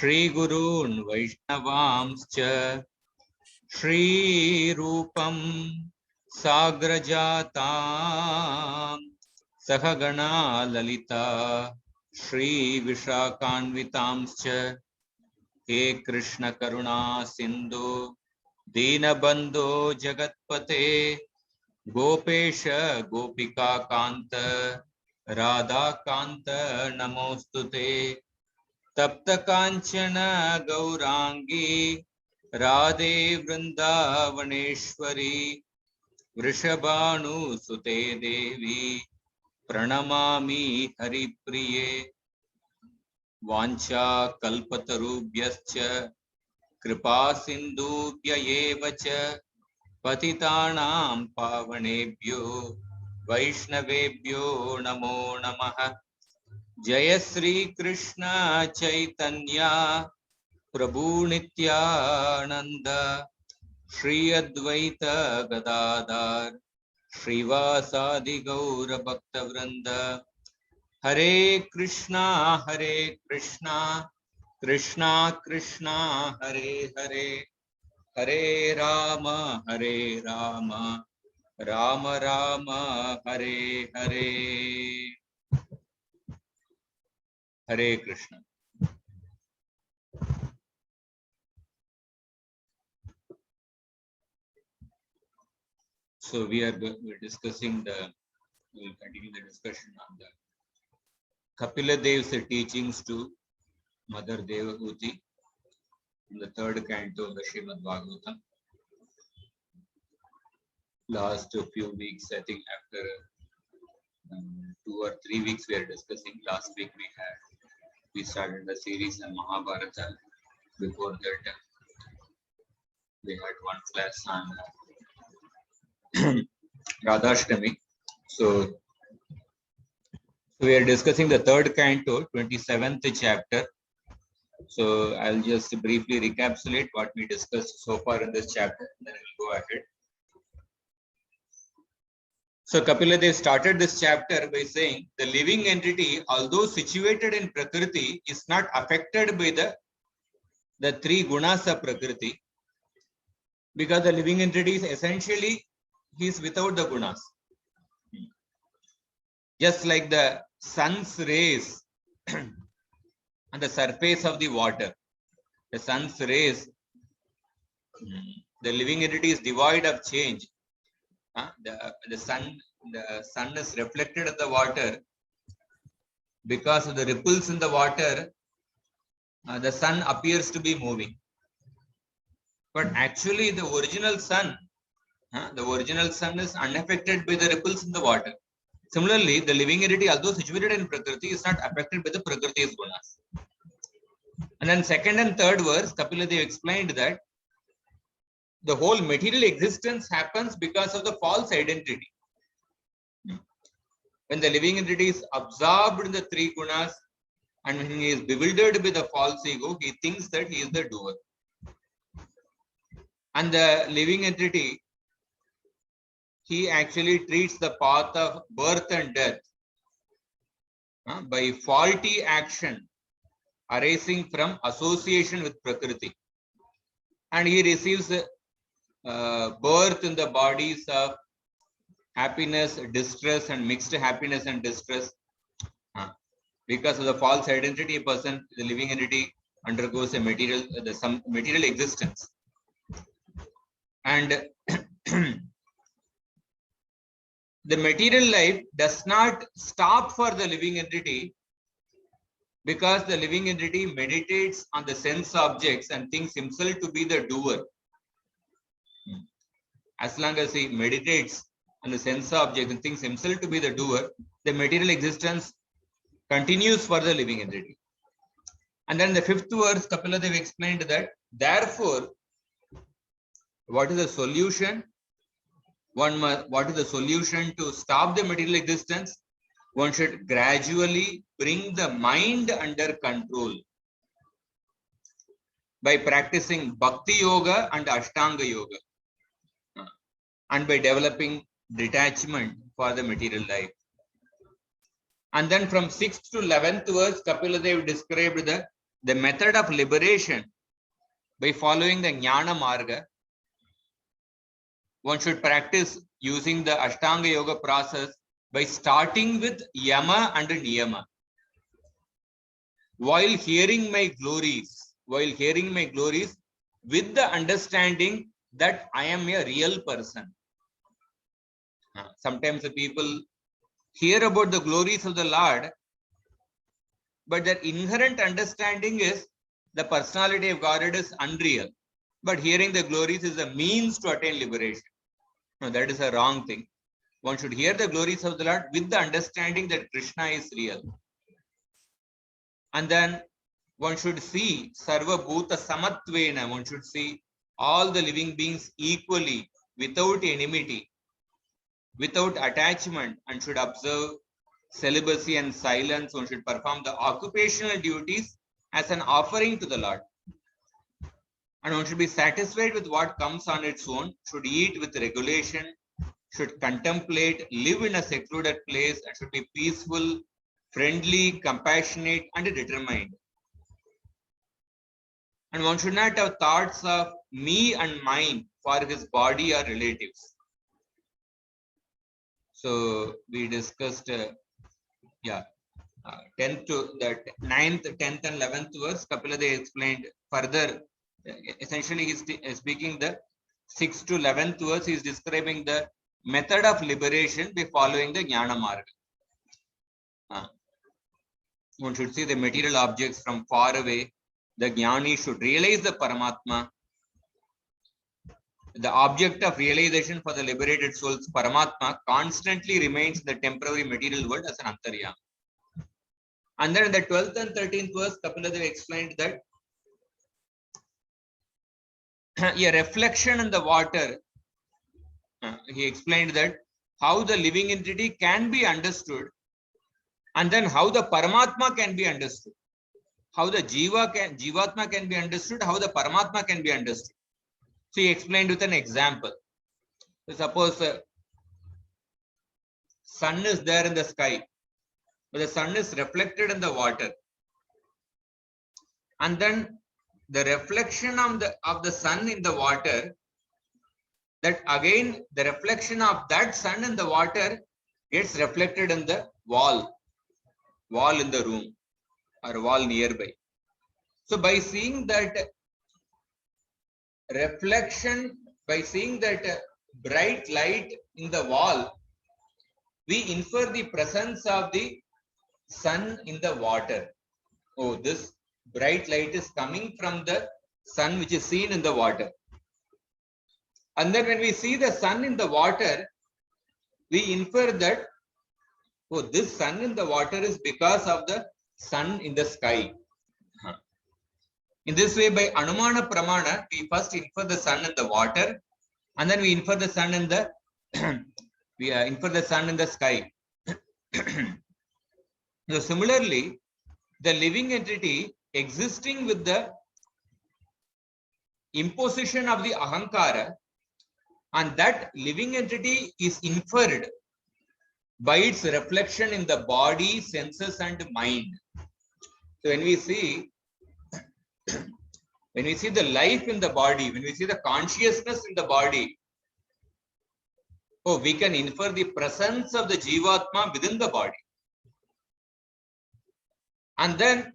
श्रीगुरून् वैष्णवांश्च श्रीरूपं साग्रजातां सहगणा ललिता श्रीविशाखान्वितांश्च हे कृष्ण करुणा सिन्धु दीनबन्धो जगत्पते गोपेश गोपिका कांत राधा कांत नमोस्तुते तप्त कांचन गौरांगी राधे वृंदावनेश्वरी वृषभानुसुते देवी प्रणमामि हरिप्रिये वाञ्छा कल्पतरुभ्यश्च कृपा सिन्धुभ्य एव च पतितानां पावनेभ्यो वैष्णवेभ्यो नमो नमः। जय श्री कृष्ण चैतन्य प्रभु नित्यानंद श्री अद्वैत गदाधर श्रीवासादि गौर भक्त वृंद। हरे कृष्णा कृष्णा कृष्णा हरे हरे, हरे राम राम राम हरे हरे। हरे Krishna. So we're discussing we will continue the discussion on the Kapila Dev's teachings to Mother Devahuti in the third canto of the Srimad Bhagavatam. Last few weeks, I think after 2 or 3 weeks we are discussing. Last week we started the series on Mahabharata. Before that we had one class on Radhashtami. So we are discussing the third canto, 27th chapter. So I'll just briefly recapitulate what we discussed so far in this chapter, and then we'll go ahead. So Kapila Dev started this chapter by saying the living entity, although situated in Prakriti, is not affected by the three gunas of Prakriti, because the living entity is essentially, he is without the gunas. Just like the sun's rays on the surface of the water, the sun's rays, the living entity is devoid of change. The sun is reflected at the water. Because of the ripples in the water, the sun appears to be moving, but actually the original sun is unaffected by the ripples in the water. Similarly, the living entity, although situated in Prakriti, is not affected by the Prakriti's gunas. And then second and third verse, Kapila Dev explained that the whole material existence happens because of the false identity. When the living entity is absorbed in the three gunas and when he is bewildered by the false ego, he thinks that he is the doer. And the living entity, he actually treats the path of birth and death by faulty action arising from association with Prakriti. And he receives birth in the bodies of happiness, distress, and mixed happiness and distress. Because of the false identity, a person, the living entity, undergoes some material existence. And the material life does not stop for the living entity, because the living entity meditates on the sense objects and thinks himself to be the doer. As long as he meditates on the sense object and thinks himself to be the doer, the material existence continues for the living entity. And then the fifth verse, Kapila Dev explained that, therefore, what is the solution? What is the solution to stop the material existence? One should gradually bring the mind under control by practicing Bhakti Yoga and Ashtanga Yoga, and by developing detachment for the material life. And then from 6th to 11th verse, Kapila Dev described the the method of liberation by following the Jnana Marga. One should practice using the Ashtanga Yoga process by starting with Yama and Niyama. While hearing my glories, with the understanding that I am a real person. Sometimes the people hear about the glories of the Lord, but their inherent understanding is the personality of Godhead is unreal. But hearing the glories is a means to attain liberation. No, that is a wrong thing. One should hear the glories of the Lord with the understanding that Krishna is real. And then one should see Sarva Bhuta Samatvena. One should see all the living beings equally, without enmity, without attachment, and should observe celibacy and silence. One should perform the occupational duties as an offering to the Lord. And one should be satisfied with what comes on its own, should eat with regulation, should contemplate, live in a secluded place, and should be peaceful, friendly, compassionate, and determined. And one should not have thoughts of me and mine for his body or relatives. So we discussed, 10th to the 9th, 10th, and 11th verse. Kapila Dev explained further. Essentially, he's speaking the 6th to 11th verse. He's describing the method of liberation by following the Jnana Marga. One should see the material objects from far away. The Jnani should realize the Paramatma. The object of realization for the liberated souls, Paramatma, constantly remains in the temporary material world as an Antaryama. And then in the 12th and 13th verse, Kapila Dev explained that a reflection in the water. He explained that how the living entity can be understood, and then how the Paramatma can be understood. How the Jivatma can be understood, how the Paramatma can be understood. So he explained with an example. So suppose sun is there in the sky, but the sun is reflected in the water. And then the reflection of the sun in the water, that again the reflection of that sun in the water gets reflected in the wall in the room or wall nearby. So by seeing that reflection, by seeing that bright light in the wall, we infer the presence of the sun in the water. Oh, this bright light is coming from the sun which is seen in the water. And then when we see the sun in the water, we infer that, oh, this sun in the water is because of the sun in the sky. In this way, by Anumana Pramana, we first infer the sun in the water, and then we infer the sun in the sky. So similarly, the living entity existing with the imposition of the Ahankara, and that living entity is inferred by its reflection in the body, senses, and mind. So when we see the life in the body, when we see the consciousness in the body, we can infer the presence of the Jivatma within the body. And then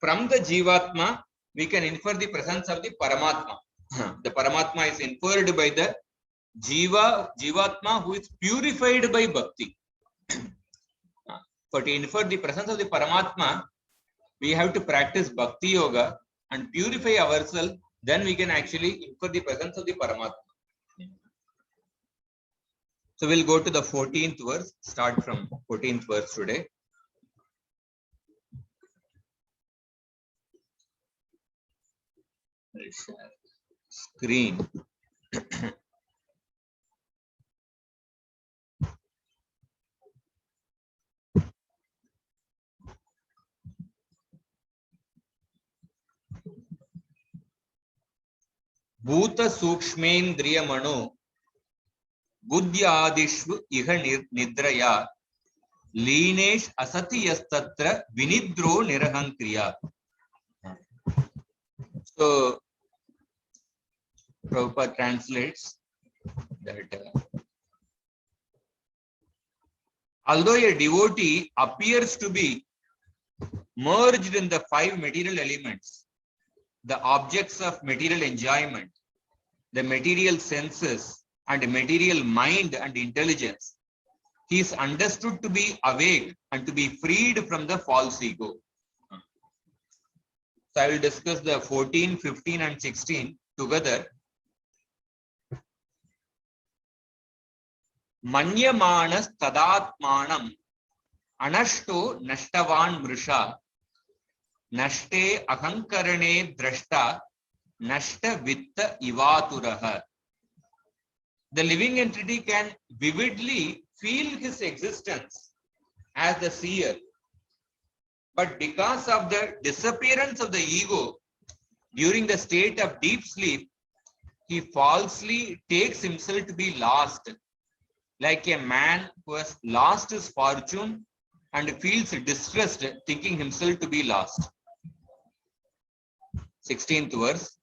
from the Jivatma, we can infer the presence of the Paramatma. The Paramatma is inferred by the Jivatma who is purified by Bhakti. But to infer the presence of the Paramatma, we have to practice Bhakti Yoga and purify ourselves. Then we can actually infer the presence of the Paramatma. So we'll go to the 14th verse, start from 14th verse today. Screen. Bhuta Sukshmendriya Mano Buddhyadishvu Iha Nidraya Linesh Asati Yastatra Vinidro Nirahankriya. So Prabhupada translates that although a devotee appears to be merged in the five material elements, the objects of material enjoyment, the material senses, and material mind and intelligence, he is understood to be awake and to be freed from the false ego. So I will discuss the 14, 15, and 16 together. Manyamanas tadatmanam anashto nashtavan mrisha nashte ahankarane drashta nashta vitta ivaturaha. The living entity can vividly feel his existence as the seer, but because of the disappearance of the ego during the state of deep sleep, he falsely takes himself to be lost, like a man who has lost his fortune and feels distressed, thinking himself to be lost. 16th verse.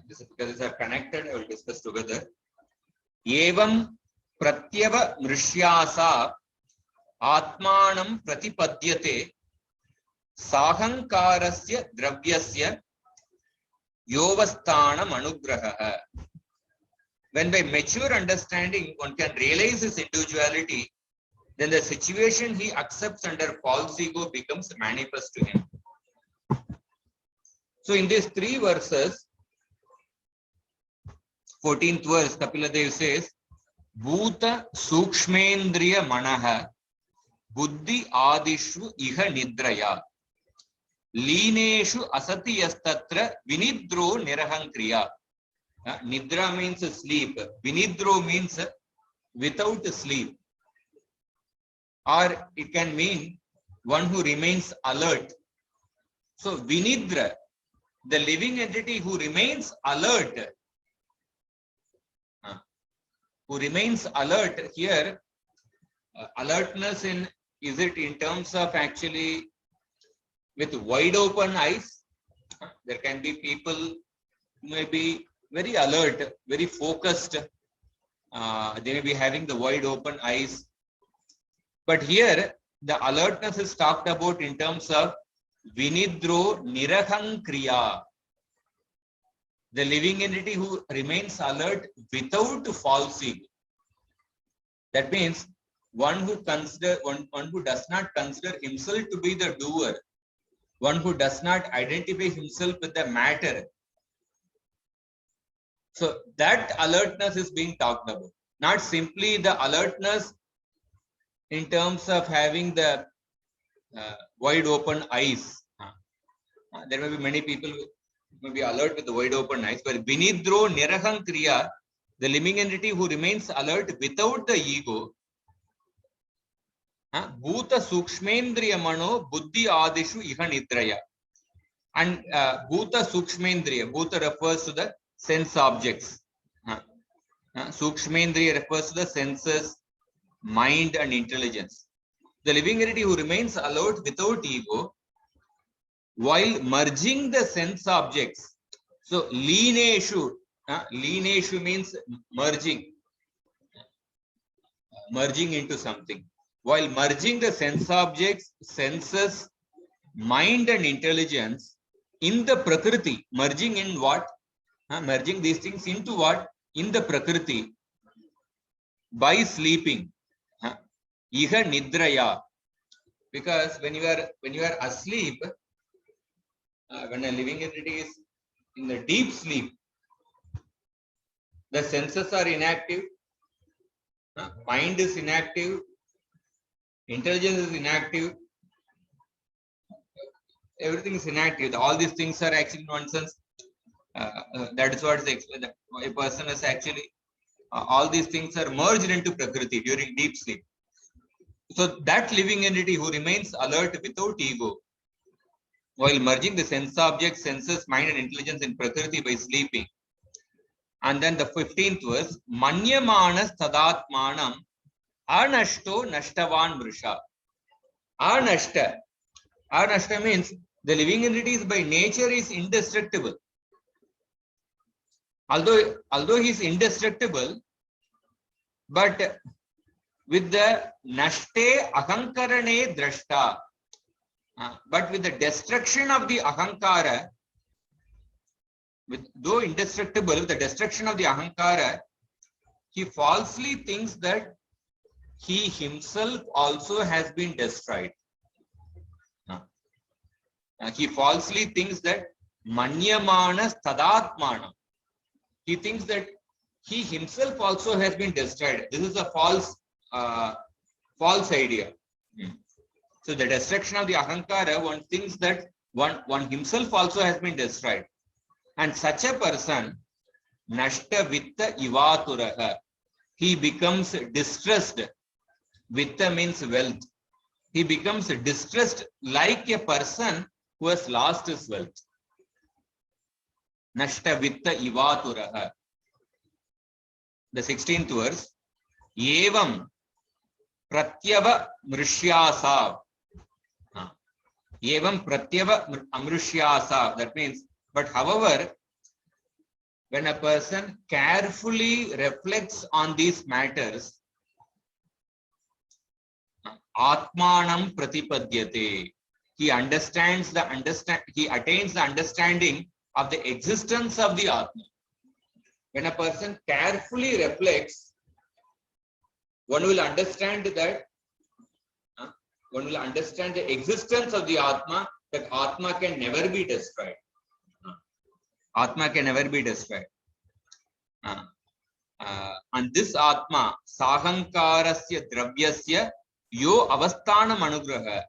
Because these are connected, I will discuss together. Evam pratyava mrishyasa atmanam pratipadyate sahankarasya dravyasya yovasthanam anugraha. When by mature understanding one can realize his individuality, then the situation he accepts under false ego becomes manifest to him. So in these three verses, 14th verse, Kapila Dev says, Bhuta Sukshmendriya Manaha Buddhi Adishu Iha Nidraya Lineshu Asati Yastatra Vinidro Nirahankriya. Nidra means sleep. Vinidro means without sleep. Or it can mean one who remains alert. So Vinidra, the living entity who remains alert, here, alertness in, is it in terms of actually with wide open eyes? There can be people who may be very alert, very focused. They may be having the wide open eyes. But here, the alertness is talked about in terms of Vinidro Nirahankriya. The living entity who remains alert without false ego. That means one who does not consider himself to be the doer, one who does not identify himself with the matter. So that alertness is being talked about, not simply the alertness in terms of having the wide open eyes. There may be many people who may be alert with the wide open eyes, but Vinidro Nirahankriya, the living entity who remains alert without the ego, Bhuta Sukshmendriya Mano Buddhi Adishu Iha Nidraya. And Bhuta Sukshmendriya, Bhuta refers to the sense objects. Sukshmendriya refers to the senses, mind and intelligence. The living entity who remains alert without ego, while merging the sense objects. So lineshu means merging into something. While merging the sense objects, senses, mind and intelligence in the Prakriti, merging in what? Merging these things into what? In the Prakriti, by sleeping. Iha Nidraya. Because when you are asleep, when a living entity is in the deep sleep, the senses are inactive, mind is inactive, intelligence is inactive, everything is inactive. All these things are actually nonsense. That is what is explained. A person is actually, all these things are merged into Prakriti during deep sleep. So that living entity who remains alert without ego, while merging the sense objects, senses, mind and intelligence in Prakriti by sleeping. And then the 15th verse, Manyamanas tadatmanam anashto nashtavan mrisha. Anashta means the living entity is by nature is indestructible. although he is indestructible, but with the nashte ahankarane drashta, but with the destruction of the ahankara, though indestructible, with the destruction of the ahankara, he falsely thinks that he himself also has been destroyed. He falsely thinks that manyamana tadatmana. He thinks that he himself also has been destroyed. This is a false idea. So the destruction of the ahankara, one thinks that one himself also has been destroyed. And such a person, nashta vitta ivaturaha, he becomes distressed. Vitta means wealth. He becomes distressed like a person who has lost his wealth. Nashta vitta ivaturaha. The 16th verse. Evam pratyava mrishyasa. Evam pratyava amrishyasa. That means, but however, when a person carefully reflects on these matters, atmanam pratipadyate, he attains the understanding of the existence of the Atma. When a person carefully reflects, one will understand that one will understand the existence of the Atma, that Atma can never be destroyed. Atma can never be destroyed. And this Atma, sahankarasya dravyasya yo avasthanam anugraha.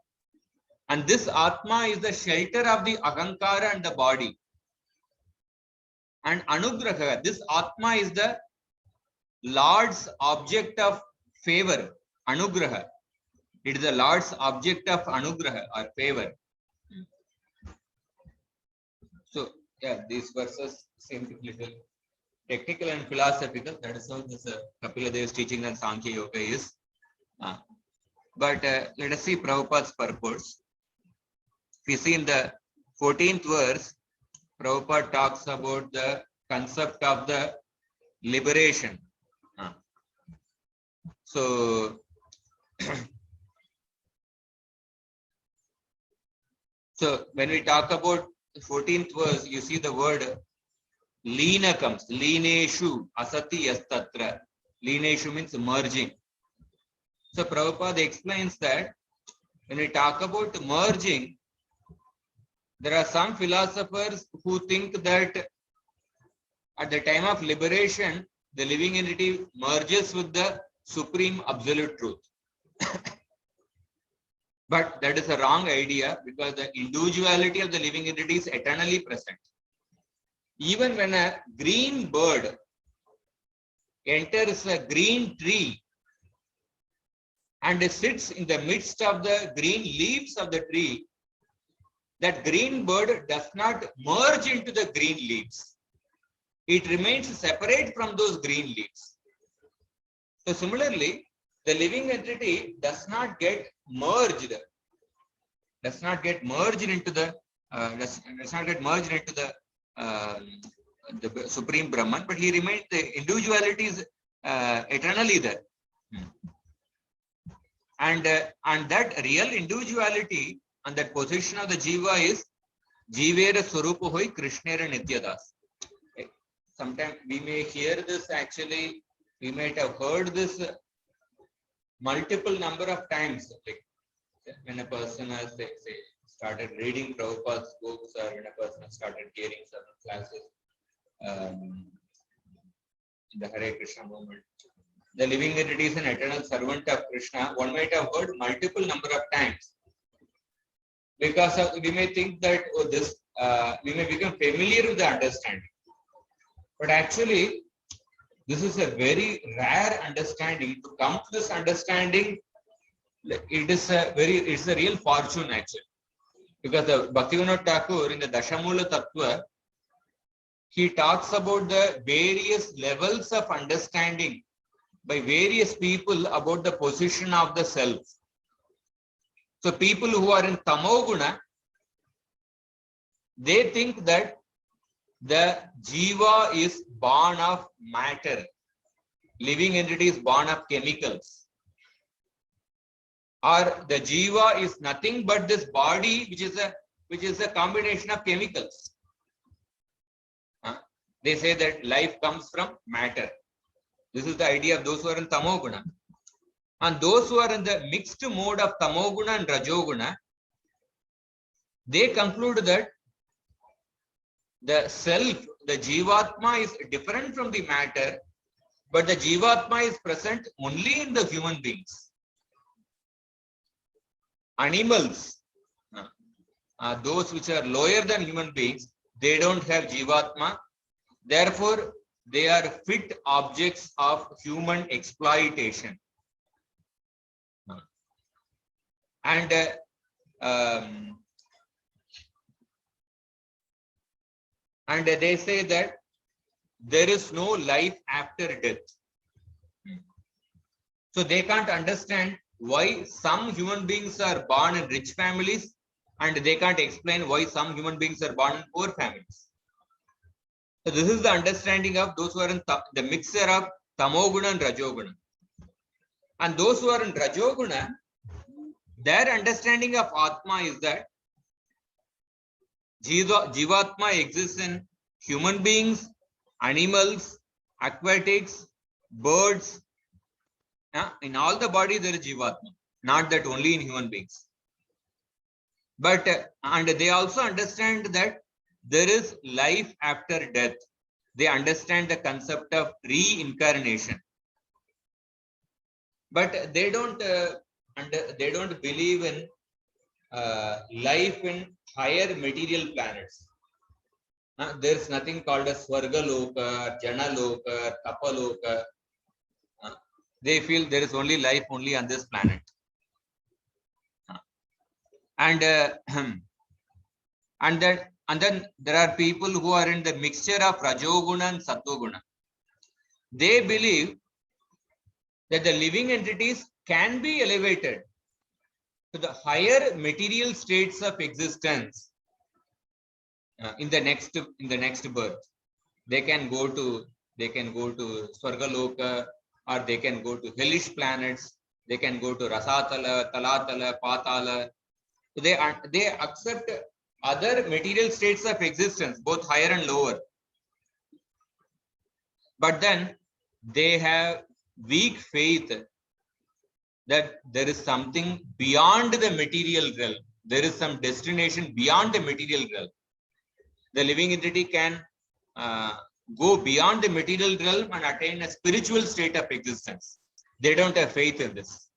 And this Atma is the shelter of the ahankara and the body. And anugraha, this Atma is the Lord's object of favor. Anugraha. It is the Lord's object of anugraha or favor. So, yeah, these verses seem to be little technical and philosophical. That is how this Kapila Dev's teaching on Sankhya Yoga is. But let us see Prabhupada's purpose. If you see in the 14th verse, Prabhupada talks about the concept of the liberation. So, so when we talk about the 14th verse, you see the word Leena comes. Leeneshu asati yastatra. Leeneshu means merging. So Prabhupada explains that when we talk about merging, there are some philosophers who think that at the time of liberation, the living entity merges with the supreme absolute truth. But that is a wrong idea, because the individuality of the living entity is eternally present. Even when a green bird enters a green tree and sits in the midst of the green leaves of the tree, that green bird does not merge into the green leaves. It remains separate from those green leaves. So similarly, the living entity does not get merged into the Supreme Brahman, but he remains, the individuality is eternally there. And that real individuality and that position of the Jiva is Jivera Swarupa Hoi Krishnera Nityadas. Sometimes we may hear this, actually, we might have heard this multiple number of times. Like when a person has, say, started reading Prabhupada's books, or when a person has started hearing certain classes in the Hare Krishna movement. The living entity is an eternal servant of Krishna. One might have heard multiple number of times. Because we may think that we may become familiar with the understanding. But actually, this is a very rare understanding. To come to this understanding, it's a real fortune actually. Because the Bhaktivinoda Thakur in the Dashamula Tattva, he talks about the various levels of understanding by various people about the position of the self. So people who are in Tamoguna, they think that the jiva is born of matter. Living entity is born of chemicals. Or the jiva is nothing but this body, which is a combination of chemicals. They say that life comes from matter. This is the idea of those who are in tamoguna. And those who are in the mixed mode of tamoguna and rajoguna, they conclude that the self, the jivatma, is different from the matter, but the jivatma is present only in the human beings. Animals, those which are lower than human beings, they don't have jivatma. Therefore, they are fit objects of human exploitation. And they say that there is no life after death. So they can't understand why some human beings are born in rich families, and they can't explain why some human beings are born in poor families. So this is the understanding of those who are in the mixture of tamoguna and rajoguna. And those who are in rajoguna, their understanding of Atma is that Jivatma exists in human beings, animals, aquatics, birds. In all the body there is Jivatma, not that only in human beings. But and they also understand that there is life after death. They understand the concept of reincarnation. But they don't believe in life in higher material planets. There is nothing called as Swargaloka, Janaloka, Tapaloka. They feel there is only life only on this planet. And then there are people who are in the mixture of Rajoguna and Sattoguna. They believe that the living entities can be elevated to the higher material states of existence in the next birth. They can go to Swargaloka, or they can go to hellish planets. They can go to Rasatala, Talatala, Patala. So they accept other material states of existence, both higher and lower. But then they have weak faith that there is something beyond the material realm. There is some destination beyond the material realm. The living entity can go beyond the material realm and attain a spiritual state of existence. They don't have faith in this.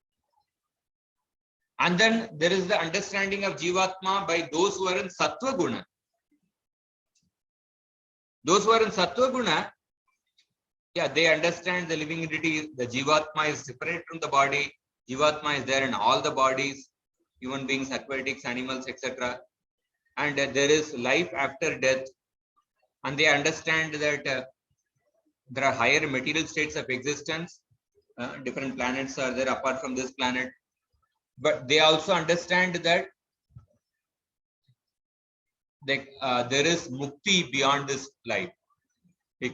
And then there is the understanding of Jivatma by those who are in Sattva Guna. Those who are in Sattva Guna, they understand the living entity, the Jivatma is separate from the body. Jivatma is there in all the bodies, human beings, aquatics, animals, etc. And there is life after death. And they understand that there are higher material states of existence. Different planets are there apart from this planet. But they also understand that there is mukti beyond this life. The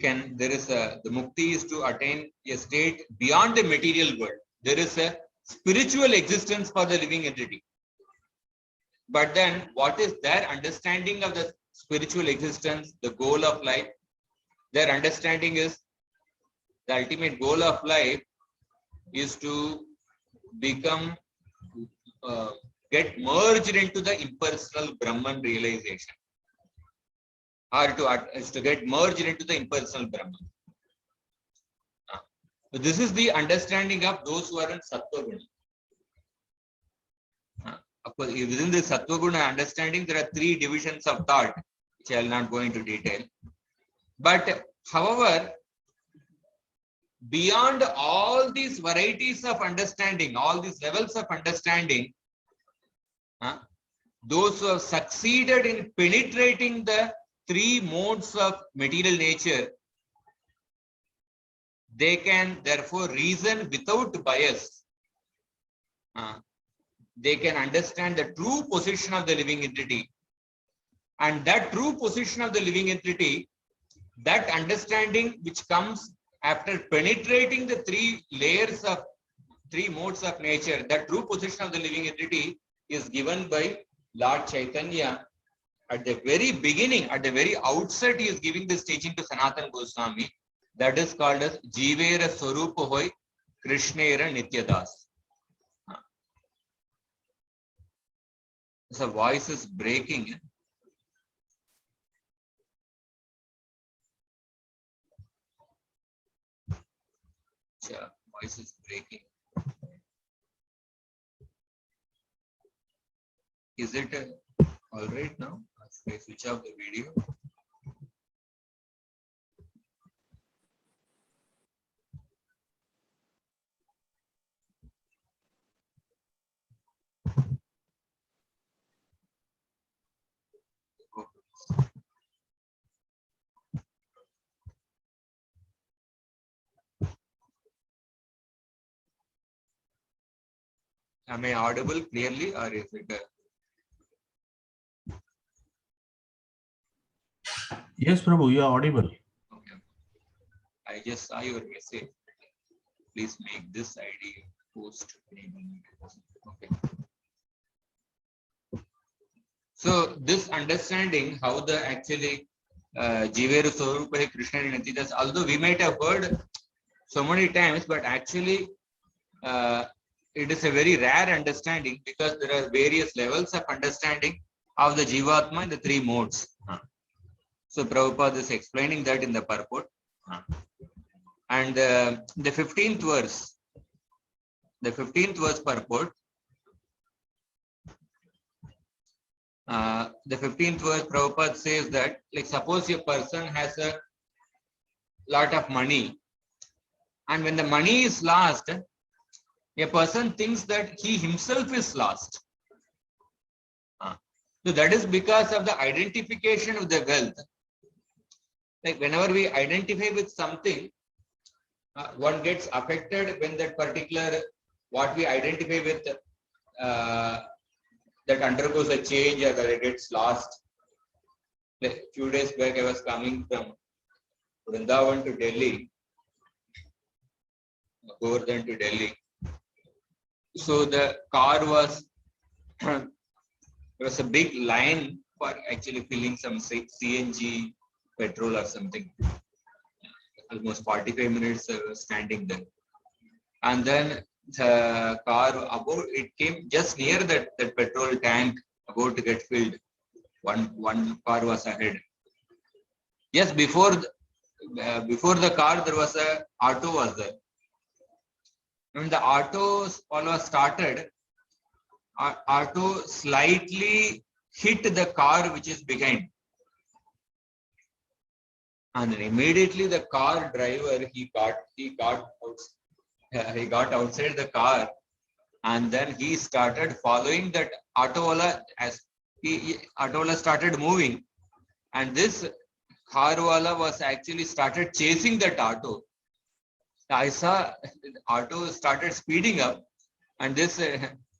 mukti is to attain a state beyond the material world. There is a spiritual existence for the living entity. But then what is their understanding of the spiritual existence, the goal of life? Their understanding is the ultimate goal of life is to become get merged into the impersonal Brahman realization, or to get merged into the impersonal Brahman. So this is the understanding of those who are in Sattva Guna. Of course, within the Sattva Guna understanding, there are three divisions of thought, which I will not go into detail. But however, beyond all these varieties of understanding, all these levels of understanding, those who have succeeded in penetrating the three modes of material nature, they can therefore reason without bias. They can understand the true position of the living entity. And that true position of the living entity that understanding which comes after penetrating the three modes of nature, the true position of the living entity is given by Lord Chaitanya at the very beginning, at the very outset. He is giving this teaching to Sanatana Goswami. That is called as Jivera Swarupa Hoy Krishnera Nityadas. The voice is breaking. Voice is breaking. Is it all right now? Should I switch off the video? Am I audible clearly, or is it? Yes, Prabhu, you are audible. Okay. I just saw your message. Please make this ID post. Okay. So this understanding how the actually Jiveru Swarupa Krishna Nityadas, although we might have heard so many times, but actually it is a very rare understanding, because there are various levels of understanding of the Jivatma in the three modes. So Prabhupada is explaining that in the purport. And the 15th verse purport, the 15th verse, Prabhupada says that, like, suppose a person has a lot of money, and when the money is lost, a person thinks that he himself is lost. So that is because of the identification of the wealth. Like whenever we identify with something, one gets affected when that particular, what we identify with, that undergoes a change or that it gets lost. Like a few days back, I was coming from Vrindavan to Delhi, Govardhan to Delhi. So the car was, there was a big line for actually filling some CNG petrol or something. Almost 45 minutes standing there. And then the car, about it came just near that petrol tank, about to get filled. One car was ahead. Yes, before the car, there was a auto was there. When the auto all was started, auto slightly hit the car which is behind, and then immediately the car driver he got outside the car, and then he started following that auto as auto started moving, and this car wala was actually started chasing that auto. I saw auto started speeding up, and this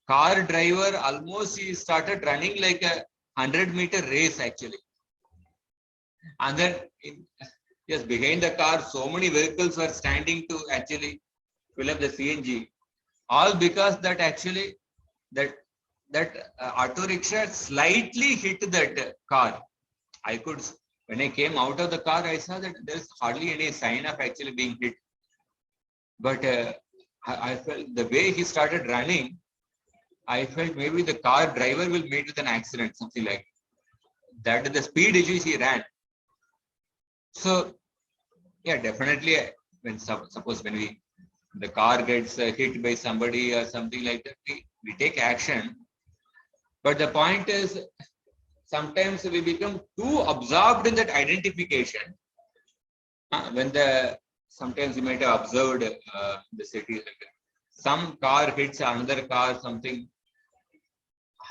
car driver almost he started running like a 100-meter race actually. And then yes, behind the car, so many vehicles were standing to actually fill up the CNG. All because that actually that auto rickshaw slightly hit that car. When I came out of the car, I saw that there is hardly any sign of actually being hit. But I felt the way he started running, I felt maybe the car driver will meet with an accident, something like that. The speed at which he ran. So yeah, definitely when suppose when the car gets hit by somebody or something like that, we take action. But the point is, sometimes we become too absorbed in that identification. Sometimes you might have observed the city, like some car hits another car, something,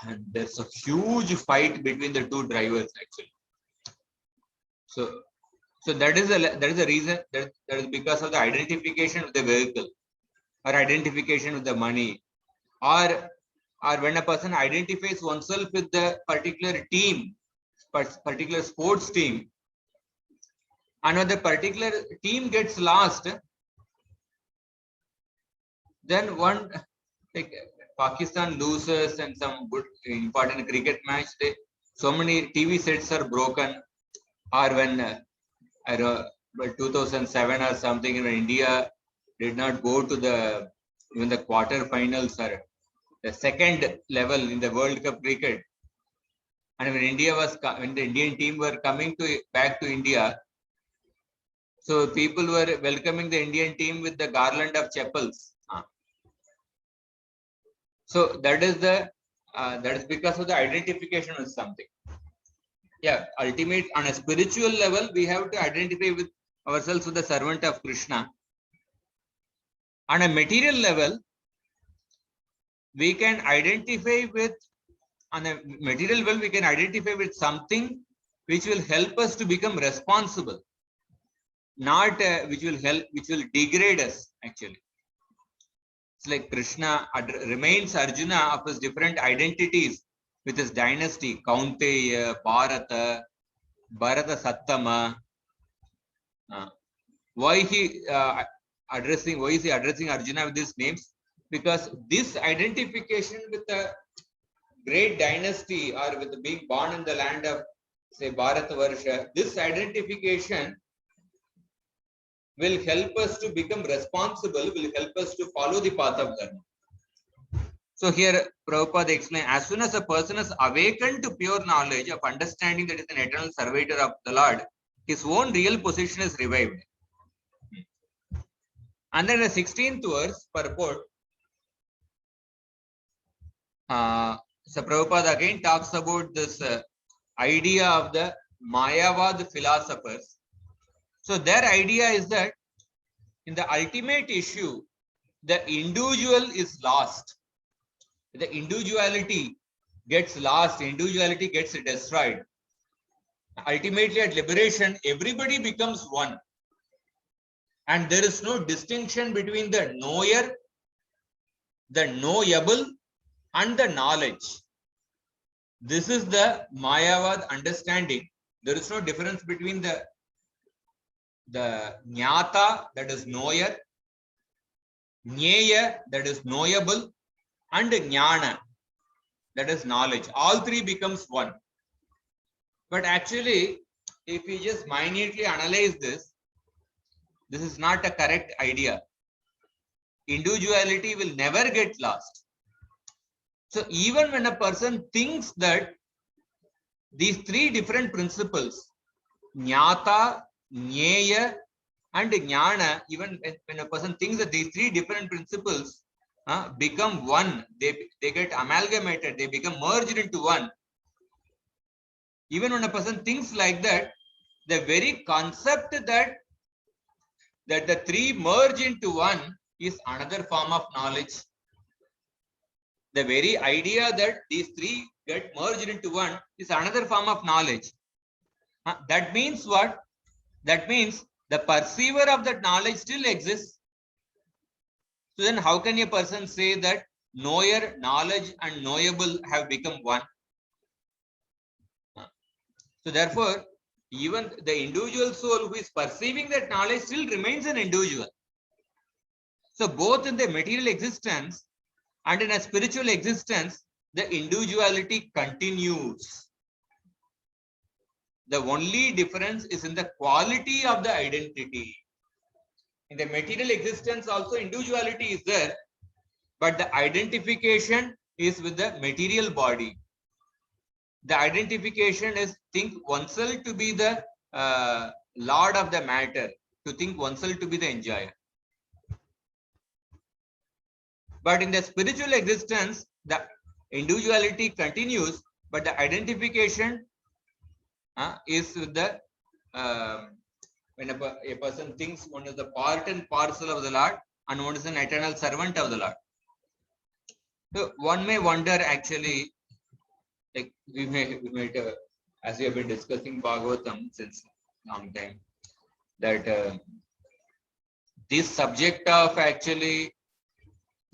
and there's a huge fight between the two drivers actually. So that is a reason that is because of the identification of the vehicle, or identification with the money, or when a person identifies oneself with the particular team, particular sports team. and when the particular team gets lost, then one, like Pakistan loses and some good important cricket match, so many TV sets are broken, or when I don't, 2007 or something, when India did not go to the even the quarterfinals or the second level in the World Cup cricket, and when the Indian team were coming back to India, so people were welcoming the Indian team with the garland of chapels. So that is because of the identification with something. Yeah, ultimate on a spiritual level, we have to identify with ourselves with the servant of Krishna. On a material level, we can identify with something which will help us to become responsible, not which will degrade us actually. It's like Krishna remains Arjuna of his different identities with his dynasty, Kaunteya, Bharata Sattama. Why is he addressing Arjuna with these names? Because this identification with a great dynasty or with being born in the land of, say, Bharatavarsha, this identification will help us to become responsible, will help us to follow the path of Dharma. So here Prabhupada explains, as soon as a person is awakened to pure knowledge of understanding that is an eternal servitor of the Lord, his own real position is revived. And then the 16th verse purport, so Prabhupada again talks about this idea of the Mayavad philosophers. So their idea is that in the ultimate issue, the individual is lost. The individuality gets lost, individuality gets destroyed. Ultimately at liberation, everybody becomes one. And there is no distinction between the knower, the knowable, and the knowledge. This is the Mayavad understanding. There is no difference between the Jnata, that is knower, Jnaya, that is knowable, and Jnana, that is knowledge. All three becomes one. But actually, if we just minutely analyze this is not a correct idea. Individuality will never get lost. So even when a person thinks that these three different principles, Jnata, Jnaya, and Jnana, even when a person thinks that these three different principles become one, they get amalgamated, they become merged into one. Even when a person thinks like that, the very concept that the three merge into one is another form of knowledge. The very idea that these three get merged into one is another form of knowledge. That means what? That means the perceiver of that knowledge still exists. So then how can a person say that knower, knowledge, and knowable have become one? So therefore, even the individual soul who is perceiving that knowledge still remains an individual. So both in the material existence and in a spiritual existence, the individuality continues. The only difference is in the quality of the identity. In the material existence also individuality is there, but the identification is with the material body. The identification is think oneself to be the lord of the matter, to think oneself to be the enjoyer. But in the spiritual existence, the individuality continues, but the identification is with the when a person thinks one is the part and parcel of the Lord and one is an eternal servant of the Lord. So one may wonder actually, like we might as we have been discussing Bhagavatam since long time, that this subject of actually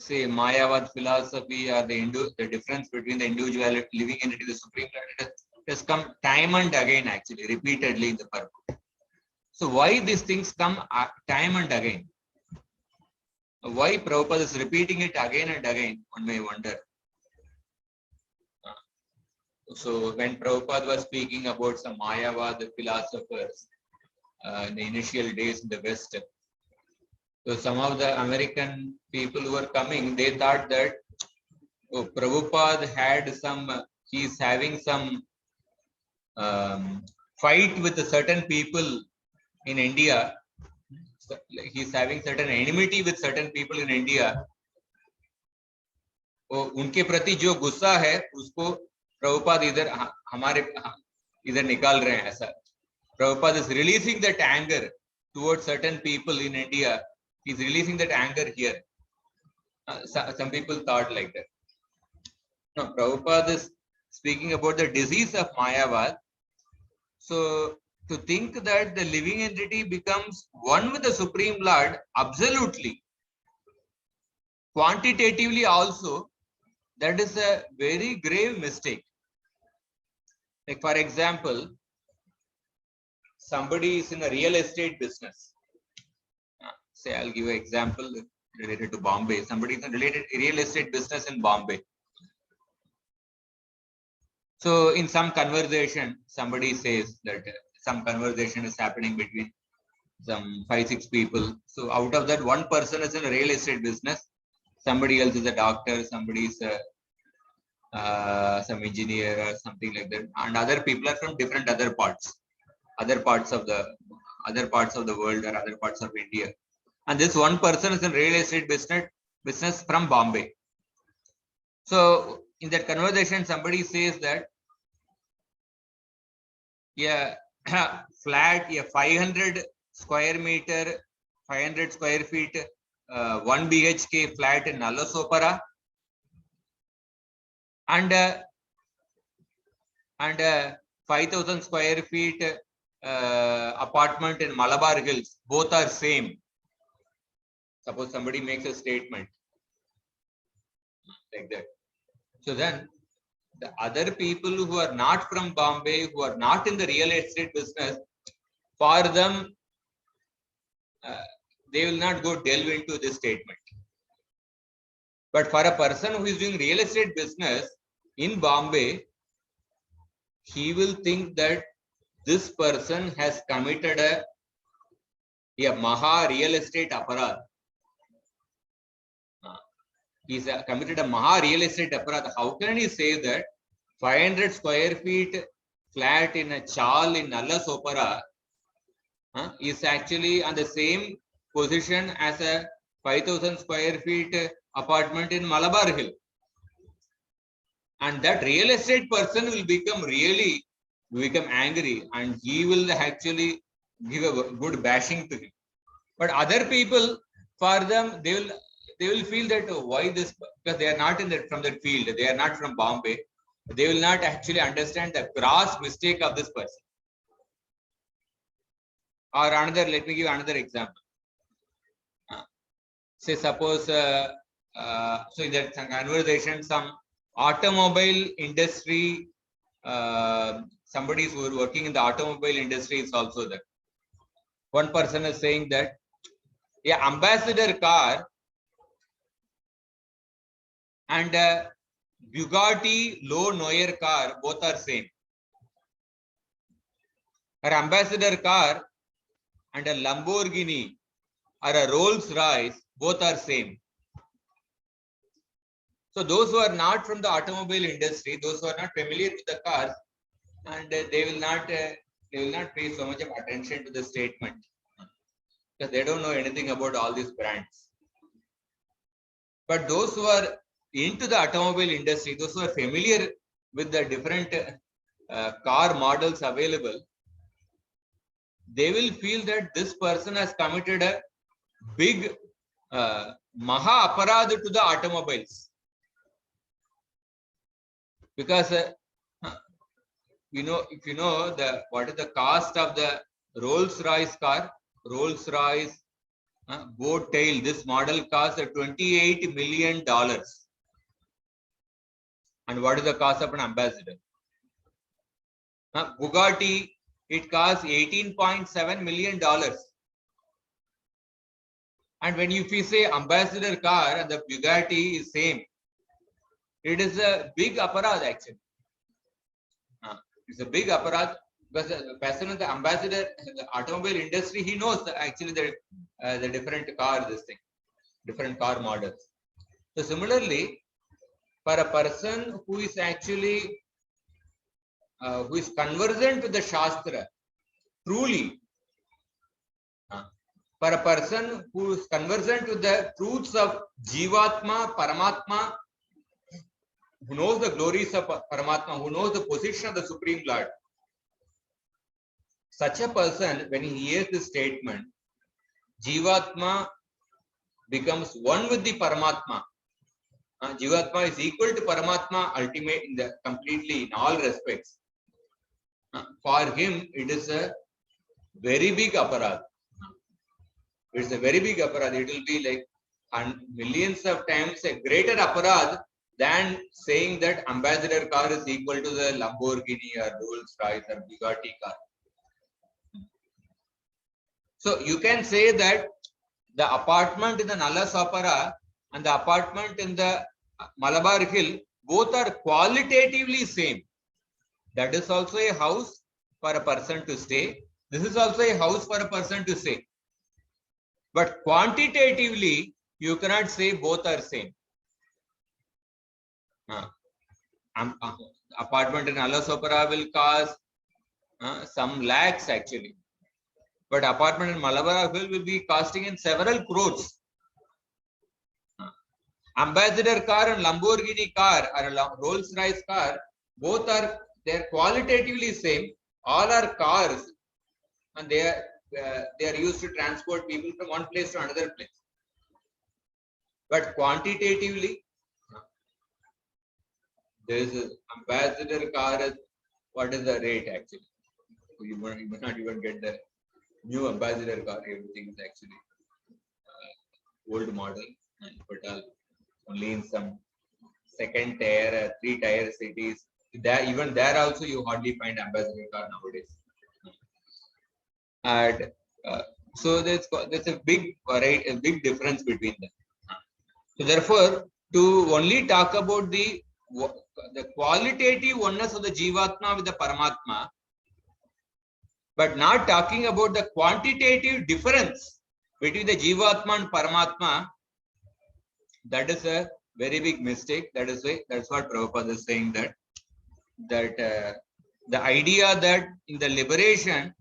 say Mayavad philosophy or the difference between the individual living entity, the supreme planet, has come time and again actually repeatedly in the purport. So why these things come time and again? Why Prabhupada is repeating it again and again? One may wonder. So when Prabhupada was speaking about some Mayavad philosophers in the initial days in the West, so some of the American people who were coming, they thought that Prabhupada had he's having some fight with certain people in India. He's having certain enmity with certain people in India. उनके प्रति जो गुस्सा है उसको प्रभुपाद इधर हमारे इधर निकाल रहे हैं ऐसा. Prabhupada is releasing that anger towards certain people in India. He's releasing that anger here. Some people thought like that. No, Prabhupada is speaking about the disease of Mayavad. So to think that the living entity becomes one with the Supreme Lord, absolutely, quantitatively also, that is a very grave mistake. Like for example, somebody is in a real estate business. Say, I'll give an example related to Bombay. Somebody is in a real estate business in Bombay. So in some conversation, somebody says that some conversation is happening between some 5-6 people. So out of that, one person is in a real estate business. Somebody else is a doctor. Somebody is some engineer or something like that. And other people are from different other parts of the world or other parts of India. And this one person is in real estate business from Bombay. So in that conversation, somebody says that, yeah, flat, yeah, 500 square meter, 500 square feet, 1 BHK flat in Nalasopara, and 5,000 square feet apartment in Malabar Hills, both are same. Suppose somebody makes a statement like that. So then the other people who are not from Bombay, who are not in the real estate business, for them, they will not go delve into this statement. But for a person who is doing real estate business in Bombay, he will think that this person has committed a Maha real estate aparad. He's committed a Maha real estate aparad. How can he say that 500 square feet flat in a chal in Nalasopara is actually on the same position as a 5,000 square feet apartment in Malabar Hill? And that real estate person will become angry, and he will actually give a good bashing to him. But other people, for them, they will feel that why this, because they are not from that field, they are not from Bombay, they will not actually understand the gross mistake of this person. Or another, let me give another example. Say suppose, so in that conversation, some automobile industry, somebody is working in the automobile industry is also there. One person is saying that, yeah, Ambassador car and Bugatti low Noir car, both are same. Or Ambassador car and a Lamborghini or a Rolls Royce, both are same. So those who are not from the automobile industry, those who are not familiar with the cars, and they will not pay so much of attention to the statement because they don't know anything about all these brands. But those who are into the automobile industry, those who are familiar with the different car models available, they will feel that this person has committed a big Maha Aparad to the automobiles. Because if you know what is the cost of the Rolls Royce car, Rolls Royce boat tail, this model costs $28 million. And what is the cost of an Ambassador? Bugatti it costs $18.7 million. And when if you say ambassador car and the Bugatti is same, it is a big aparad actually. It's a big aparad because the person of the ambassador, the automobile industry, he knows actually the different car, this thing, different car models. So similarly, for a person who is actually who is conversant to the Shastra, truly, for a person who is conversant to the truths of Jivatma, Paramatma, who knows the glories of Paramatma, who knows the position of the Supreme Lord, such a person, when he hears this statement, Jivatma becomes one with the Paramatma. Jivatma is equal to Paramatma, ultimate in the completely in all respects. For him, it is a very big aparad. It's a very big aparad. It will be like millions of times a greater aparad than saying that ambassador car is equal to the Lamborghini or Rolls Royce or Bugatti car. So you can say that the apartment in the Nala Sapara and the apartment in the Malabar Hill, both are qualitatively same. That is also a house for a person to stay. This is also a house for a person to stay. But quantitatively, you cannot say both are same. Apartment in Nala Sapara will cost some lakhs actually. But apartment in Malabar Hill will be costing in several crores. Ambassador car and Lamborghini car or a Rolls Royce car, both are they're qualitatively same. All are cars, and they are used to transport people from one place to another place. But quantitatively, there is an ambassador car. What is the rate actually? You may not even get the new ambassador car. Everything is actually old model, but only in some second tier, 3-tier cities. Even there also you hardly find ambassador car nowadays. And so there's a big variety, a big difference between them. So therefore, to only talk about the qualitative oneness of the Jivatma with the Paramatma, but not talking about the quantitative difference between the Jivatma and Paramatma, that is a very big mistake. That's what Prabhupada is saying, that the idea that in the liberation,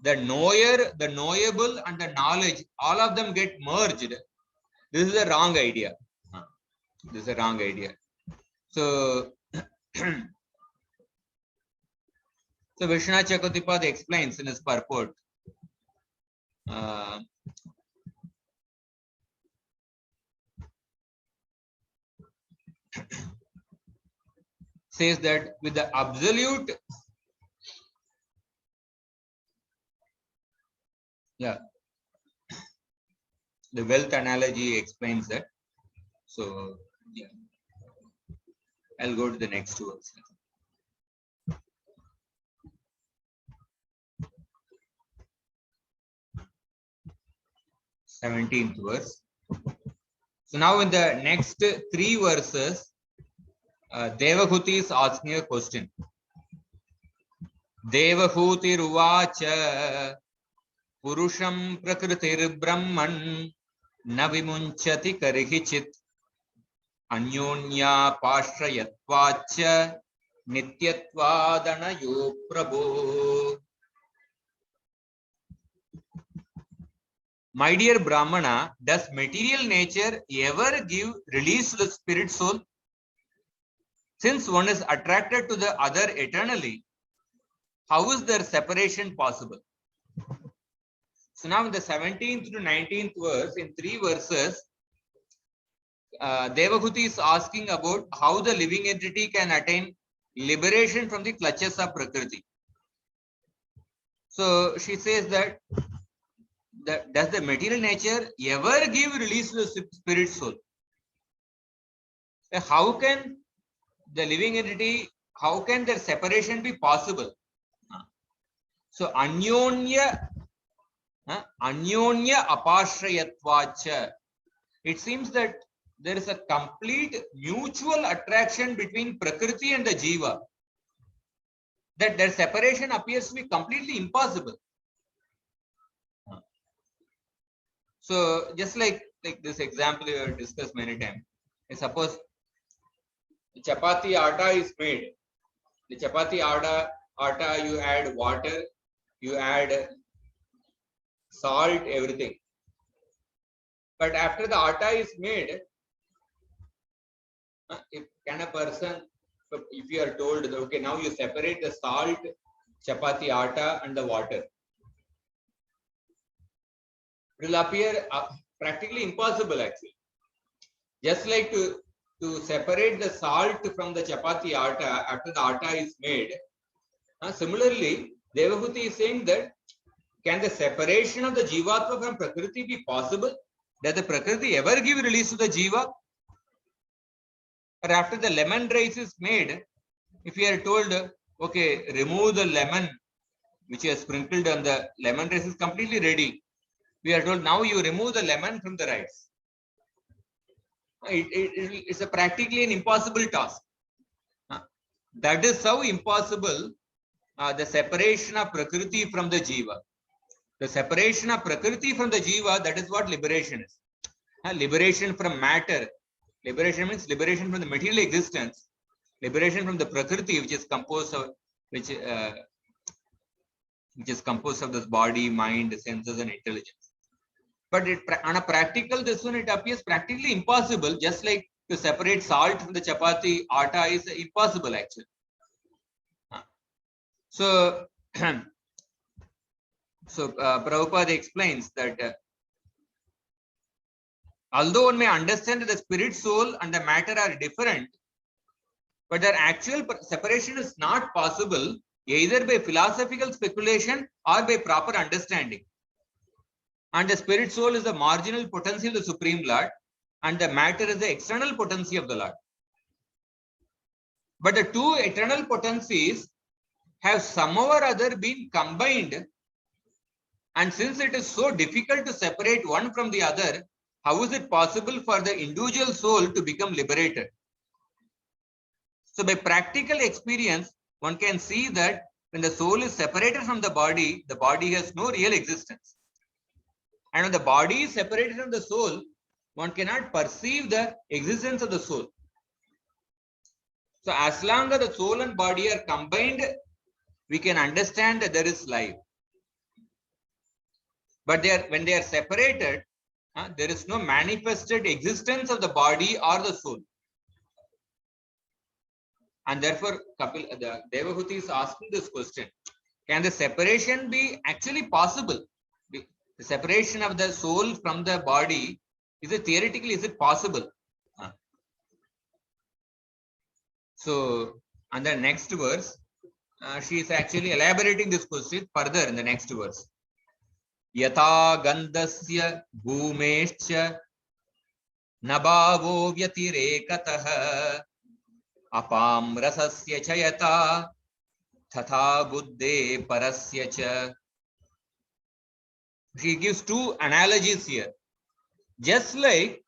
the knower, the knowable, and the knowledge, all of them get merged. This is a wrong idea. This is a wrong idea. So, so Vishwanath Chakravarti explains in his purport. Says that with the absolute, the wealth analogy explains that. So, yeah, I'll go to the next verse. 17th verse. So now in the next 3 verses, Devahuti is asking a question. Devahuti ruvacha purusham prakritir brahman navimunchati karihichit anyonya pashrayatvacha nityatvadanayo prabho. My dear Brahmana, does material nature ever give release to the spirit soul? Since one is attracted to the other eternally, how is their separation possible? So now in the 17th to 19th verse, in 3 verses, Devahuti is asking about how the living entity can attain liberation from the clutches of Prakriti. So she says that does the material nature ever give release to the spirit soul? How can the living entity, how can their separation be possible? So anyonya apashrayatvacha. It seems that there is a complete mutual attraction between Prakriti and the Jiva, that their separation appears to be completely impossible. So just like this example we have discussed many times. Suppose chapati atta is made. The chapati atta you add water, you add salt, everything. But after the atta is made, if can a person, if you are told that okay, now you separate the salt, chapati atta and the water, it will appear practically impossible actually. Just like to separate the salt from the chapati atta after the atta is made. Similarly, Devahuti is saying that can the separation of the Jivatma from Prakriti be possible? Does the Prakriti ever give release to the Jiva? Or after the lemon rice is made, if you are told, okay, remove the lemon which is sprinkled on the lemon rice is completely ready. We are told now you remove the lemon from the rice. It's a practically an impossible task. That is how impossible the separation of Prakriti from the Jiva. The separation of Prakriti from the Jiva, that is what liberation is. Liberation from matter. Liberation means liberation from the material existence. Liberation from the Prakriti, which is composed of which is composed of this body, mind, senses, and intelligence. But on a practical, this one it appears practically impossible. Just like to separate salt from the chapati atta is impossible actually. So, Prabhupada explains that although one may understand that the spirit, soul, and the matter are different, but their actual separation is not possible either by philosophical speculation or by proper understanding. And the spirit soul is the marginal potency of the Supreme Lord, and the matter is the external potency of the Lord. But the two eternal potencies have somehow or other been combined, and since it is so difficult to separate one from the other, how is it possible for the individual soul to become liberated? So by practical experience, one can see that when the soul is separated from the body has no real existence. And when the body is separated from the soul, one cannot perceive the existence of the soul. So as long as the soul and body are combined, we can understand that there is life. But when they are separated, there is no manifested existence of the body or the soul. And therefore, Devahuti is asking this question: can the separation be actually possible? The separation of the soul from the body, is it possible? So, on the next verse, she is actually elaborating this question further in the next verse. Yata gandasya bhumescha nabhavo vyatirekatah apam rasasya chayata tatha buddhe parasya cha. She gives two analogies here. Just like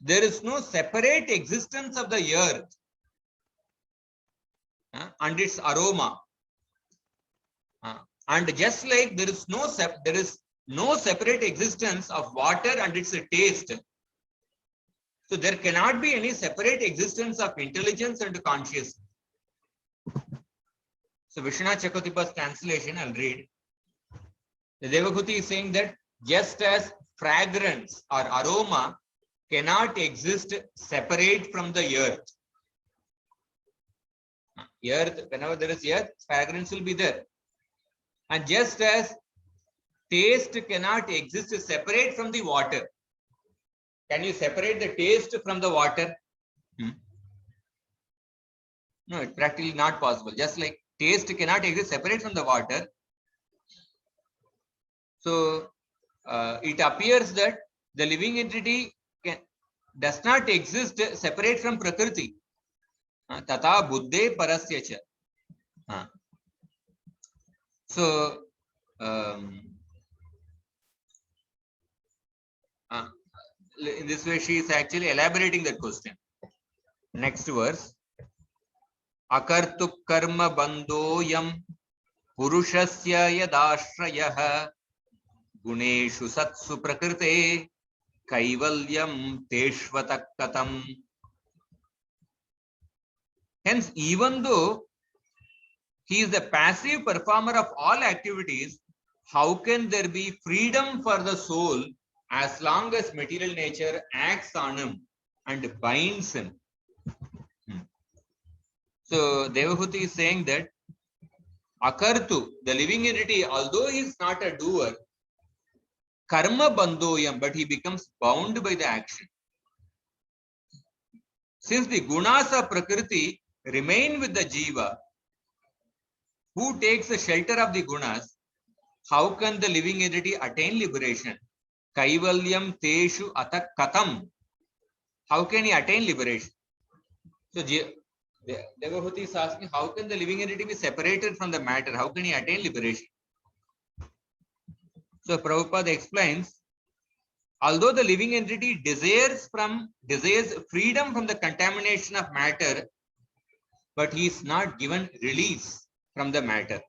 there is no separate existence of the earth and its aroma, and just like there is no separate existence of water and its taste, so there cannot be any separate existence of intelligence and consciousness. So Vishwanath Chakravarti's translation, I'll read. The Devahuti is saying that just as fragrance or aroma cannot exist separate from the earth. Whenever there is earth, fragrance will be there. And just as taste cannot exist separate from the water. Can you separate the taste from the water? No, it's practically not possible. Just like taste cannot exist separate from the water. So it appears that the living entity does not exist separate from Prakriti. Tata buddhe parasya cha. So In this way, she is actually elaborating that question. Next verse. Akartu karma bandhoyam purushasya yadashrayah guneshu satsu prakrite kaivalyam teshvatakatam. Hence, even though he is the passive performer of all activities, how can there be freedom for the soul as long as material nature acts on him and binds him? So Devahuti is saying that Akartu, the living entity, although he is not a doer, karma bandhoyam, but he becomes bound by the action. Since the gunas of Prakriti remain with the jiva, who takes the shelter of the gunas, how can the living entity attain liberation? Kaivalyam teshu atak katam. How can he attain liberation? So Devahuti is asking, how can the living entity be separated from the matter? How can he attain liberation? So Prabhupada explains, although the living entity desires freedom from the contamination of matter, but he is not given release from the matter.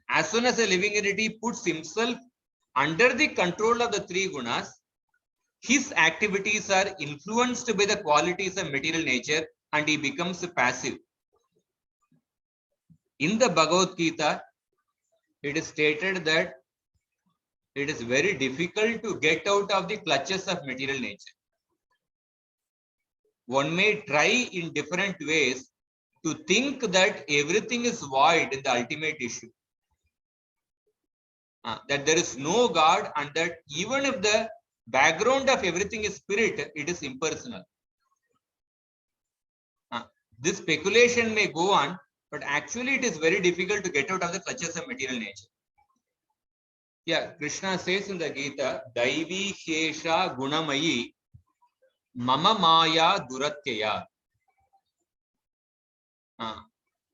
As soon as a living entity puts himself under the control of the three gunas, his activities are influenced by the qualities of material nature and he becomes passive. In the Bhagavad Gita, it is stated that it is very difficult to get out of the clutches of material nature. One may try in different ways to think that everything is void in the ultimate issue. That there is no God and that even if the background of everything is spirit, it is impersonal. This speculation may go on, but actually it is very difficult to get out of the clutches of material nature. Yeah, Krishna says in the Gita, Daivi Shesha Gunamayi Mama Maya Duratyaya.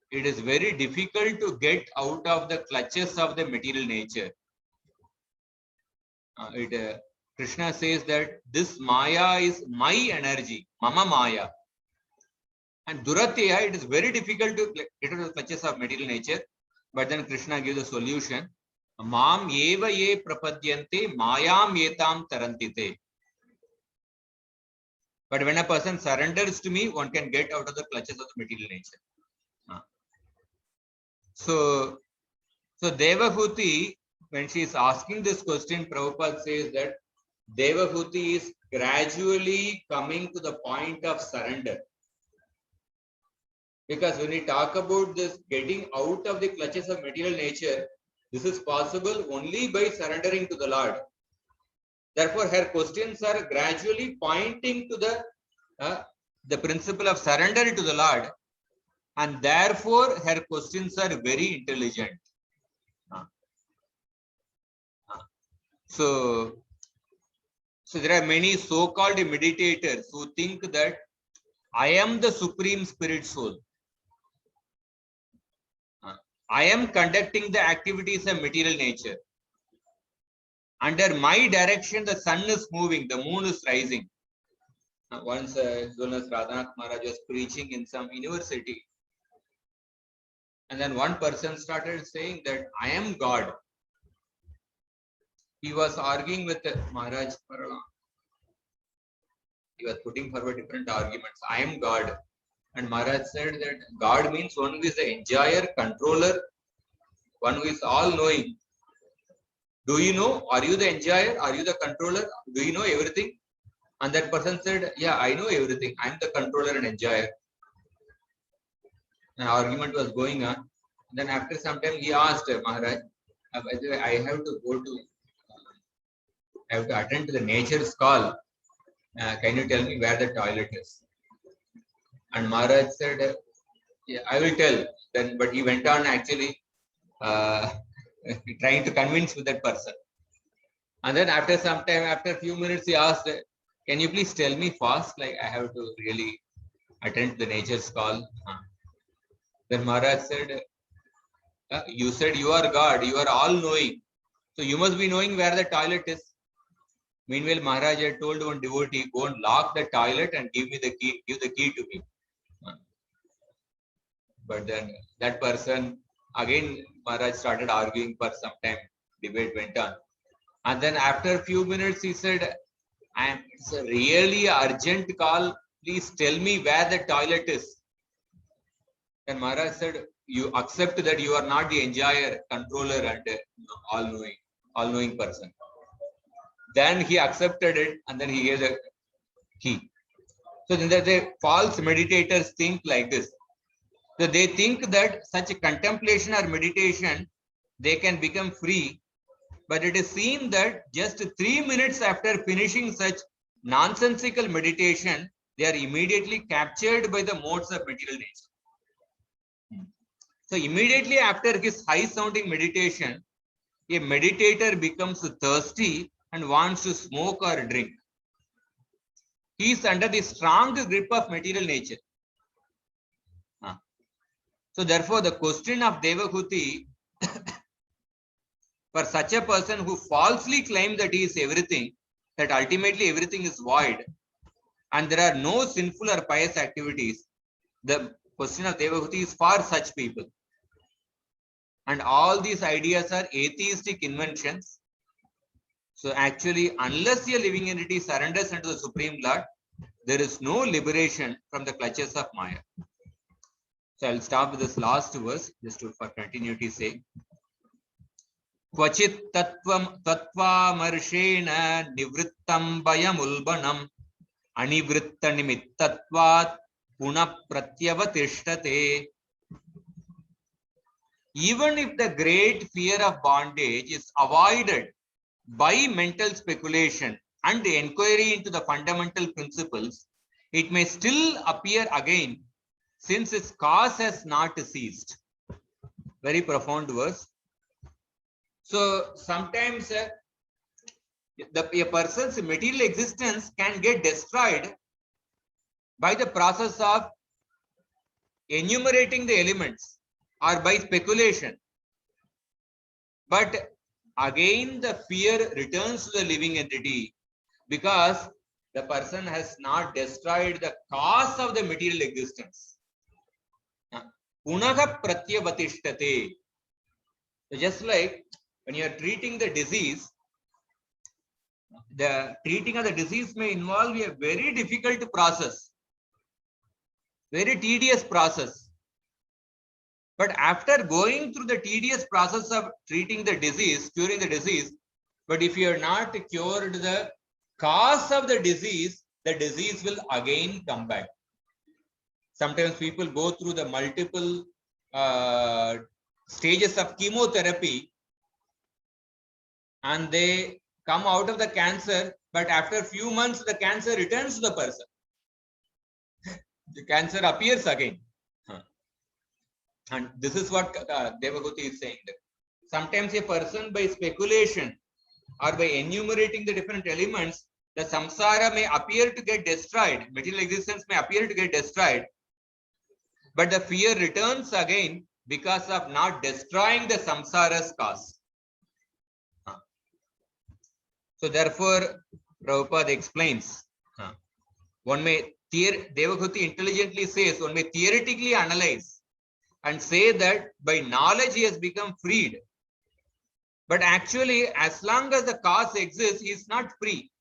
It is very difficult to get out of the clutches of the material nature. Krishna says that this Maya is my energy, Mama Maya. And Duratyaya, it is very difficult to get out of the clutches of material nature. But then Krishna gives a solution. Mam eva ye prapadyante mayam yetam tarantite. But when a person surrenders to me, one can get out of the clutches of the material nature. So Devahuti, when she is asking this question, Prabhupada says that Devahuti is gradually coming to the point of surrender. Because when we talk about this getting out of the clutches of material nature, this is possible only by surrendering to the Lord. Therefore, her questions are gradually pointing to the principle of surrender to the Lord. And therefore, her questions are very intelligent. So there are many so-called meditators who think that I am the supreme spirit soul. I am conducting the activities of material nature. Under my direction, the sun is moving, the moon is rising. Once Jonas Radhanath Maharaj was preaching in some university. And then one person started saying that I am God. He was arguing with Maharaj Parala. He was putting forward different arguments. I am God. And Maharaj said that God means one who is the enjoyer, controller, one who is all-knowing. Do you know? Are you the enjoyer? Are you the controller? Do you know everything? And that person said, yeah, I know everything. I am the controller and enjoyer. An argument was going on. Then after some time, he asked Maharaj, I have to attend to the nature's call. Can you tell me where the toilet is? And Maharaj said, yeah, I will tell. Then, but he went on actually trying to convince with that person. And then after some time, after a few minutes, he asked, can you please tell me fast? Like I have to really attend to the nature's call. Then Maharaj said, You said you are God, you are all knowing. So you must be knowing where the toilet is. Meanwhile, Maharaj had told one devotee, go and lock the toilet and give me the key, give the key to me. But then that person, again, Maharaj started arguing for some time, debate went on. And then after a few minutes, he said, it's a really urgent call. Please tell me where the toilet is. And Maharaj said, you accept that you are not the enjoyer, controller, and all-knowing person. Then he accepted it, and then he gave the key. So then the false meditators think like this. So they think that such a contemplation or meditation, they can become free. But it is seen that just 3 minutes after finishing such nonsensical meditation, they are immediately captured by the modes of material nature. So immediately after his high-sounding meditation, a meditator becomes thirsty and wants to smoke or drink. He is under the strong grip of material nature. So therefore, the question of Devahuti for such a person who falsely claims that he is everything, that ultimately everything is void, and there are no sinful or pious activities, the question of Devahuti is for such people. And all these ideas are atheistic inventions. So actually, unless a living entity surrenders unto the Supreme Lord, there is no liberation from the clutches of Maya. So I'll stop with this last verse, just for continuity's sake. Kvachit tattvam tattvamarshena nivrittam bayamulbanam anivritta nimittatvat puna pratyavatishtate. Even if the great fear of bondage is avoided by mental speculation and the inquiry into the fundamental principles, it may still appear again, since its cause has not ceased. Very profound verse. So sometimes a person's material existence can get destroyed by the process of enumerating the elements or by speculation. But again, the fear returns to the living entity because the person has not destroyed the cause of the material existence. Punaha pratyavatishtate. Just like when you are treating the disease, the treating of the disease may involve a very difficult process, very tedious process. But after going through the tedious process of treating the disease, curing the disease, but if you are not cured the cause of the disease will again come back. Sometimes people go through the multiple stages of chemotherapy and they come out of the cancer, but after a few months, the cancer returns to the person. The cancer appears again. And this is what Devahuti is saying. Sometimes a person, by speculation or by enumerating the different elements, the samsara may appear to get destroyed. Material existence may appear to get destroyed. But the fear returns again because of not destroying the samsara's cause. So therefore, Prabhupada explains, one may, Devahuti intelligently says, one may theoretically analyze and say that by knowledge he has become freed. But actually, as long as the cause exists, he is not free.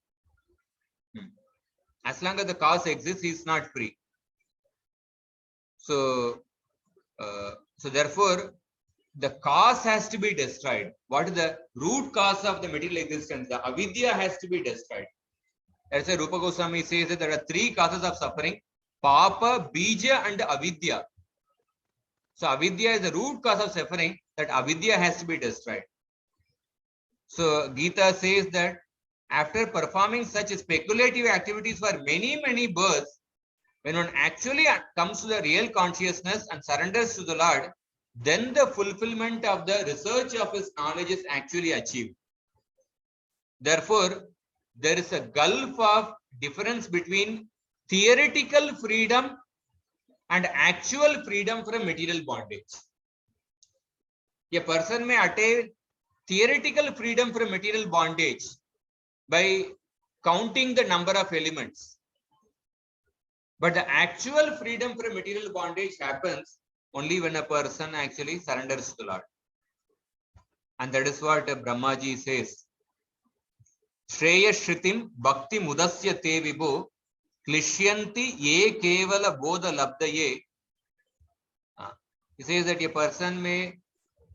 As long as the cause exists, he is not free. So, therefore, the cause has to be destroyed. What is the root cause of the material existence? The avidya has to be destroyed. As Rupa Goswami says that there are 3 causes of suffering: papa, bija, and avidya. So avidya is the root cause of suffering. That avidya has to be destroyed. So Gita says that after performing such speculative activities for many births, when one actually comes to the real consciousness and surrenders to the Lord, then the fulfillment of the research of his knowledge is actually achieved. Therefore, there is a gulf of difference between theoretical freedom and actual freedom from material bondage. A person may attain theoretical freedom from material bondage by counting the number of elements. But the actual freedom from material bondage happens only when a person actually surrenders to the Lord. And that is what Brahmaji says. Shreya Shritim Bhakti Mudasya Te Vibhu Klishyanti Ye Kevala Bodha Labdaye. He says that a person may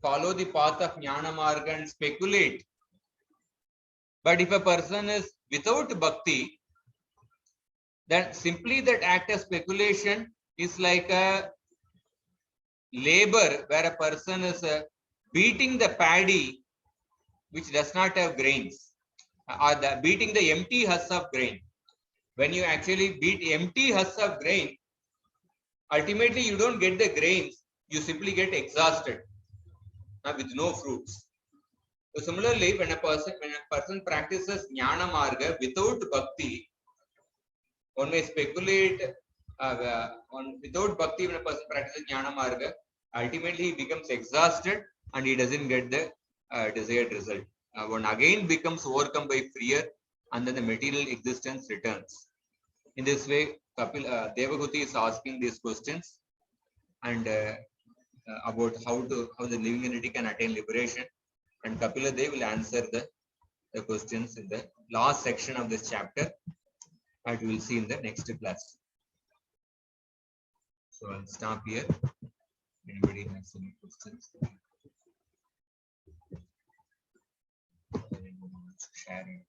follow the path of Jnana Marga and speculate. But if a person is without bhakti, then simply that act of speculation is like a labor where a person is beating the paddy which does not have grains, or beating the empty husk of grain. When you actually beat empty husk of grain, ultimately you don't get the grains, you simply get exhausted with no fruits. So similarly, when a person practices Jnana Marga without bhakti, one may speculate without bhakti. When a person practices Jnana Marga, ultimately he becomes exhausted and he doesn't get the desired result. One again becomes overcome by fear, and then the material existence returns. In this way, Devahuti is asking these questions and about how the living entity can attain liberation, and Kapila Dev will answer the questions in the last section of this chapter, and we will see in the next class. So I'll stop here. Anybody has any questions? Sharing.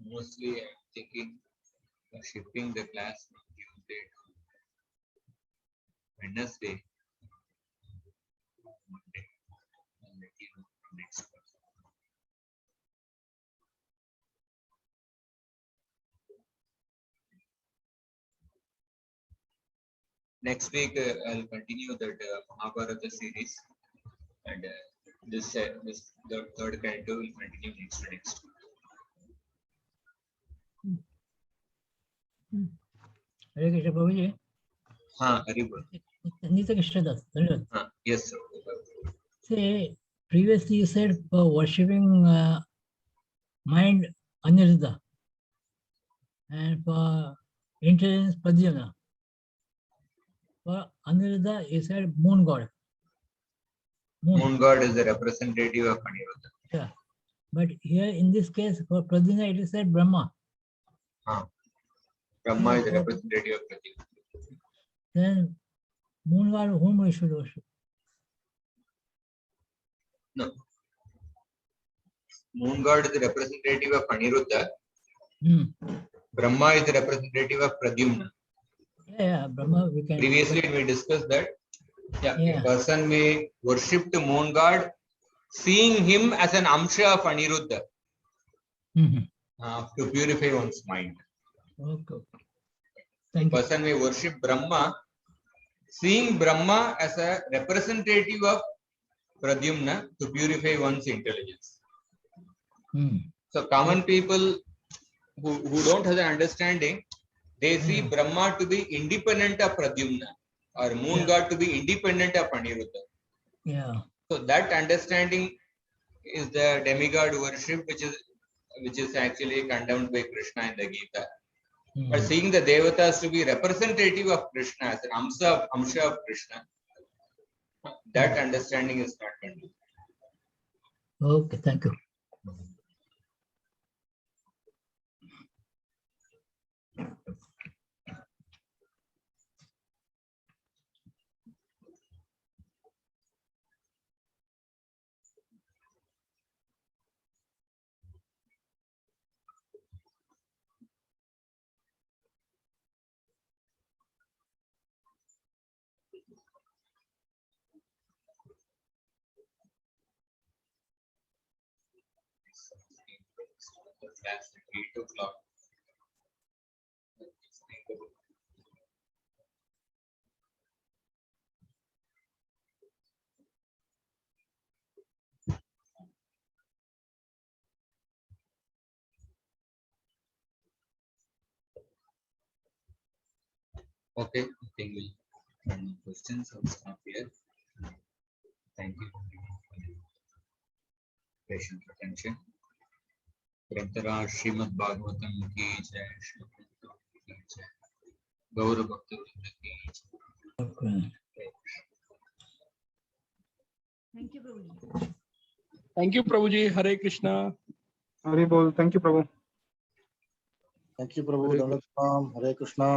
Mostly I'm thinking of shifting the class from Tuesday to Wednesday, Monday, and let you know from next class. Next week I'll continue that Mahabharata series, and this the third canto will continue next week. Hare Krishna Prabhuji. Very good. Nitya Krishna Das. Yes, sir. Say, previously you said for worshipping mind Aniruddha and for intelligence Pradyumna. For Aniruddha you said moon god. Moon god is the representative of Aniruddha. Yeah. But here in this case for Pradyumna it is said Brahma. Brahma is the representative of Pradyumna. Then moon god whom we should worship? No. Moon god is the representative of Aniruddha. Brahma is the representative of Pradyumna. Yeah, Brahma we can. Previously we discussed that a person may worship the moon god, seeing him as an amsha of Aniruddha to purify one's mind. Okay. A person may worship Brahma, seeing Brahma as a representative of Pradyumna to purify one's intelligence. So common people who don't have the understanding, they see Brahma to be independent of Pradyumna, or moon god to be independent of Aniruddha. Yeah. So that understanding is the demigod worship, which is actually condemned by Krishna in the Gita. But seeing the devatas to be representative of Krishna, as an amsha of Krishna, that understanding is not condemned. Okay, thank you. Class at 8 o'clock. Okay, I think we'll run questions or stop here. Thank you for your patient attention. ग्रंथराज Shrimad Bhagavatam की जय, श्री कृष्ण की जय, गौर भक्तवृंद की जय। Okay. Thank you, Prabhuji. Thank you, Prabhuji. Hare Krishna. Hari बोल. Thank you प्रभु. Thank you प्रभु. हरे दंडवत प्रणाम. हरे Krishna.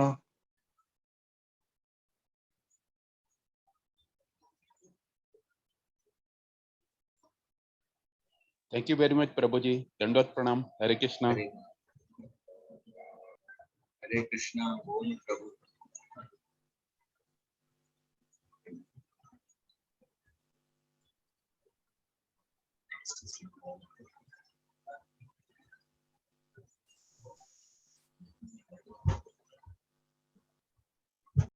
Thank you very much, Prabhuji. Dandavat pranam. Hare Krishna. Hare Hare Krishna. Om Prabhu.